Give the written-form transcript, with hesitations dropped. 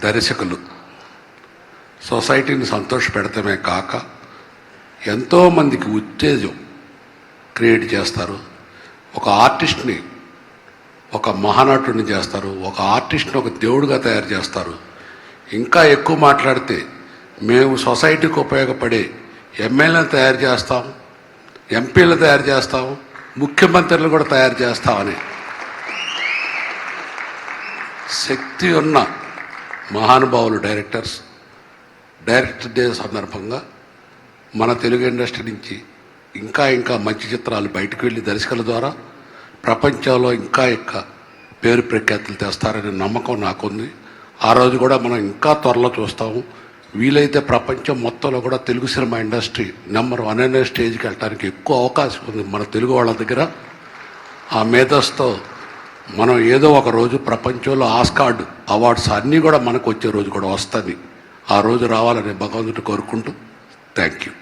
దర్శకులు సొసైటీని సంతోషపెడతామే కాక ఎంతోమందికి ఉత్తేజం క్రియేట్ చేస్తారు. ఒక ఆర్టిస్ట్ని ఒక మహానటుడిని చేస్తారు, ఒక ఆర్టిస్ట్ని ఒక దేవుడిగా తయారు చేస్తారు. ఇంకా ఎక్కువ మాట్లాడితే మేము సొసైటీకి ఉపయోగపడే ఎమ్మెల్యేలను తయారు చేస్తాం, ఎంపీలను తయారు చేస్తాం, ముఖ్యమంత్రులు కూడా తయారు చేస్తామని శక్తి ఉన్న మహానుభావులు డైరెక్టర్ డే సందర్భంగా మన తెలుగు ఇండస్ట్రీ నుంచి ఇంకా ఇంకా మంచి చిత్రాలు బయటకు వెళ్ళి దర్శకుల ద్వారా ప్రపంచంలో ఇంకా పేరు ప్రఖ్యాతులు తెస్తారనే నమ్మకం నాకుంది. ఆ రోజు కూడా మనం ఇంకా త్వరలో చూస్తాము. వీలైతే ప్రపంచం మొత్తంలో కూడా తెలుగు సినిమా ఇండస్ట్రీ నెంబర్ 1 అనే స్టేజ్కి వెళ్ళడానికి ఎక్కువ అవకాశం ఉంది మన తెలుగు వాళ్ళ దగ్గర. ఆ మేధస్తో మనం ఏదో ఒక రోజు ప్రపంచంలో ఆస్కార్డ్ అవార్డ్స్ అన్నీ కూడా మనకు వచ్చే రోజు కూడా వస్తుంది. ఆ రోజు రావాలని భగవంతుడు కోరుకుంటూ థ్యాంక్ యూ.